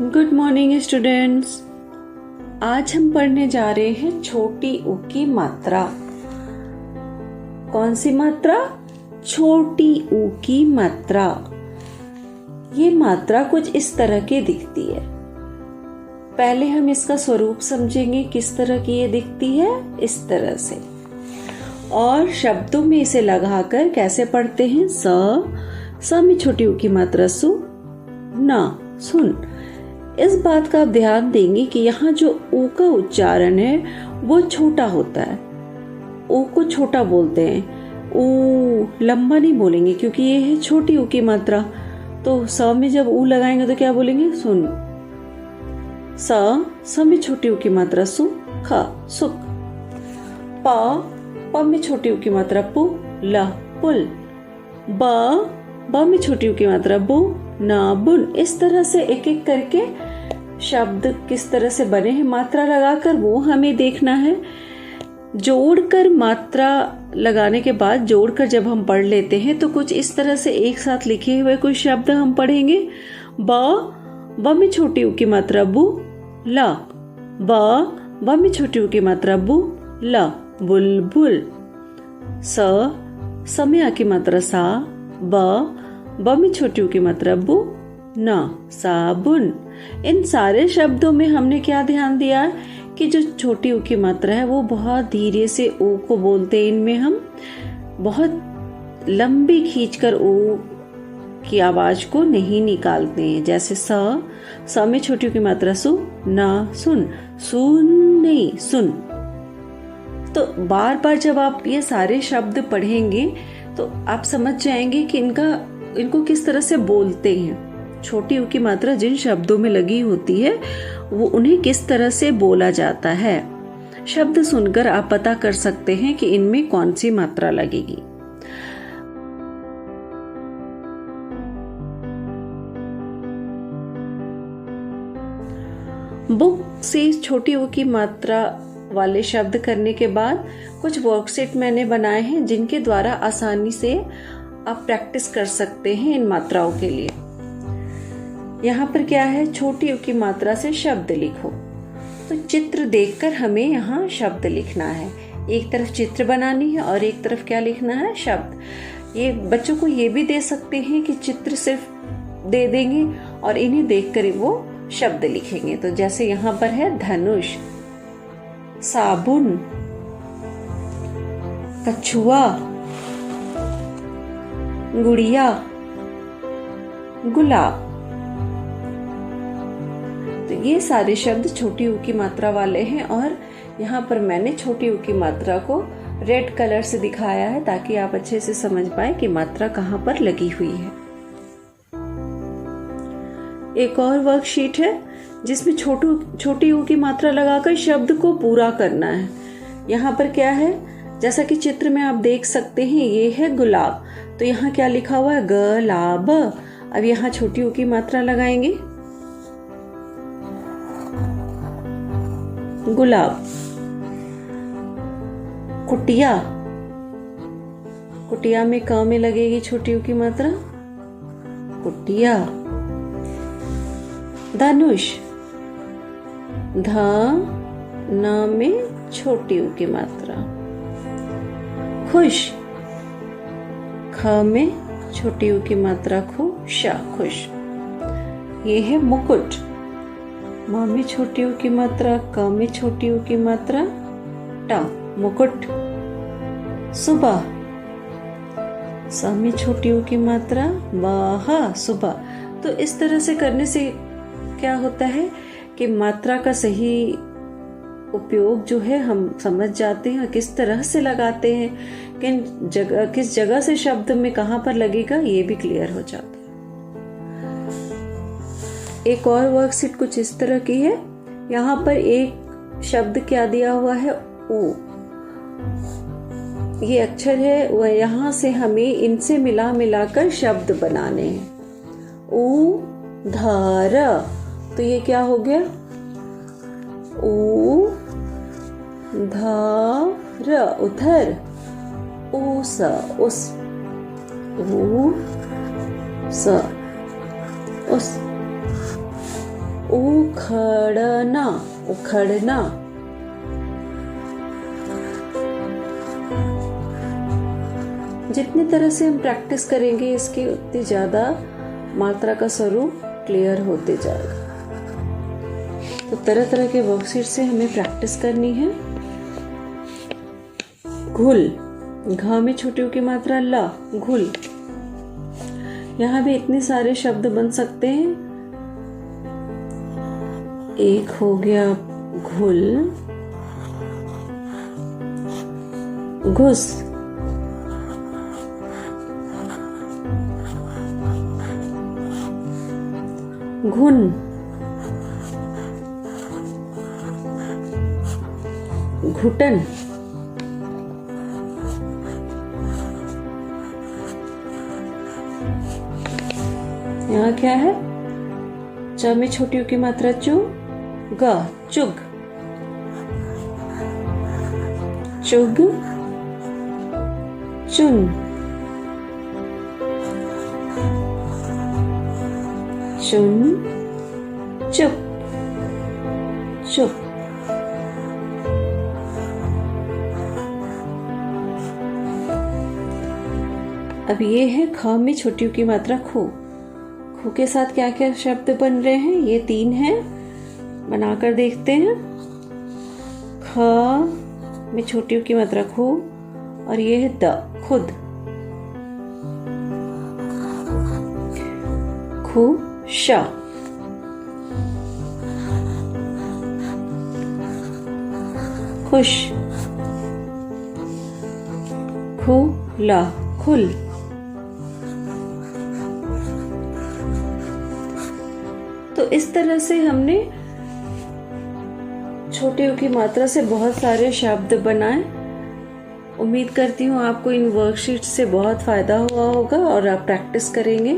Good morning students. आज हम पढ़ने जा रहे हैं छोटी ऊ की मात्रा। कौन सी मात्रा? छोटी ऊ की मात्रा। ये मात्रा कुछ इस तरह की दिखती है। पहले हम इसका स्वरूप समझेंगे, किस तरह की ये दिखती है, इस तरह से। और शब्दों में इसे लगाकर कैसे पढ़ते हैं? स में छोटी ऊ की मात्रा सु, ना, सुन। इस बात का आप ध्यान देंगे कि यहाँ जो ऊ का उच्चारण है वो छोटा होता है। ऊ को छोटा बोलते हैं, ऊ लंबा नहीं बोलेंगे क्योंकि ये है छोटी ऊ की मात्रा। तो स में जब ऊ लगाएंगे तो क्या बोलेंगे? सुन। स में छोटी ऊ की मात्रा सु, ख, सुख। प में छोटी ऊ की मात्रा पु, ल, पुल। ब में छोटी ऊ की मात्रा बु, ना, बुन। इस तरह से एक एक करके शब्द किस तरह से बने हैं मात्रा लगाकर, वो हमें देखना है। जोड़कर मात्रा लगाने के बाद जोड़कर जब हम पढ़ लेते हैं तो कुछ इस तरह से एक साथ लिखे हुए कुछ शब्द हम पढ़ेंगे। ब में छोटी ऊ की मात्रा बु, ल। ब में छोटी ऊ की मात्रा बु, ल, बुलबुल। स में आ की मात्रा सा, ब में छोटी ऊ की मात्रा बु, ना, साबुन। इन सारे शब्दों में हमने क्या ध्यान दिया कि जो छोटी ऊ की मात्रा है वो बहुत धीरे से ऊ को बोलते हैं। इनमें हम बहुत लंबी खींचकर ऊ की आवाज को नहीं निकालते हैं। जैसे स में छोटी ऊ की मात्रा सु, ना, सुन। सुन नहीं, सुन। तो बार बार जब आप ये सारे शब्द पढ़ेंगे तो आप समझ जाएंगे कि इनको किस तरह से बोलते हैं। छोटी ऊ की मात्रा जिन शब्दों में लगी होती है वो उन्हें किस तरह से बोला जाता है। शब्द सुनकर आप पता कर सकते हैं कि इनमें कौन सी मात्रा लगेगी। बुक से छोटी ऊ की मात्रा वाले शब्द करने के बाद कुछ वर्कशीट मैंने बनाए हैं जिनके द्वारा आसानी से आप प्रैक्टिस कर सकते हैं इन मात्राओं के लिए। यहाँ पर क्या है? छोटी ऊ की मात्रा से शब्द लिखो। तो चित्र देखकर हमें यहाँ शब्द लिखना है। एक तरफ चित्र बनानी है और एक तरफ क्या लिखना है? शब्द। ये बच्चों को ये भी दे सकते हैं कि चित्र सिर्फ दे देंगे और इन्हें देखकर वो शब्द लिखेंगे। तो जैसे यहाँ पर है धनुष, साबुन, कछुआ, गुड़िया, गुलाब। तो ये सारे शब्द छोटी ऊ की मात्रा वाले हैं और यहाँ पर मैंने छोटी ऊ की मात्रा को रेड कलर से दिखाया है ताकि आप अच्छे से समझ पाए कि मात्रा कहाँ पर लगी हुई है। एक और वर्कशीट है जिसमें छोटी ऊ की मात्रा लगाकर शब्द को पूरा करना है। यहाँ पर क्या है? जैसा कि चित्र में आप देख सकते हैं, ये है गुलाब। तो यहाँ क्या लिखा हुआ है? गुलाब। अब यहाँ छोटी ऊ की मात्रा लगाएंगे, गुलाब। कुटिया, कुटिया में क में लगेगी छोटी ऊ की मात्रा, कुटिया। धनुष, ध न में छोटी ऊ की मात्रा। खुश, ख में छोटी ऊ की मात्रा खु, श, खुश। ये है मुकुट, म में छोटी ऊ की मात्रा, क में छोटी ऊ की मात्रा, ट, मुकुट। सुबह, स में छोटी ऊ की मात्रा, बह, सुबह। तो इस तरह से करने से क्या होता है कि मात्रा का सही उपयोग जो है हम समझ जाते हैं, किस तरह से लगाते हैं, किस जगह से शब्द में कहाँ पर लगेगा, ये भी क्लियर हो जाता है। एक और वर्कशीट कुछ इस तरह की है। यहाँ पर एक शब्द क्या दिया हुआ है? ऊ। ये अक्षर है वह, यहाँ से हमें इनसे मिला मिलाकर शब्द बनाने हैं। ऊ, धर। तो ये क्या हो गया? ऊ, धर, उधर। ऊस, उस। ऊ, स, उस। उखड़ना, उखड़ना। जितनी तरह से हम प्रैक्टिस करेंगे इसकी उतनी ज्यादा मात्रा का स्वरूप क्लियर होते जाएगा। तो तरह तरह के वर्कशीट से हमें प्रैक्टिस करनी है। घुल, घ में छोटी की मात्रा ल, घुल। यहाँ भी इतने सारे शब्द बन सकते हैं। एक हो गया घुल, घुस, घुन, घुटन, यहाँ क्या है? च में छोटी की मात्रा चु, ग, चुग, चुग, चुन, चुन, चुप, चुप। अब ये है ख में छोटी की मात्रा खो। खो के साथ क्या क्या शब्द बन रहे हैं? ये 3 हैं, बनाकर देखते हैं। ख में छोटी की मात्रा खो और ये है द, खुद, खुश, खुश, खुला, खुल। तो इस तरह से हमने छोटे ऊ की मात्रा से बहुत सारे शब्द बनाए। उम्मीद करती हूँ आपको इन वर्कशीट से बहुत फायदा हुआ होगा और आप प्रैक्टिस करेंगे।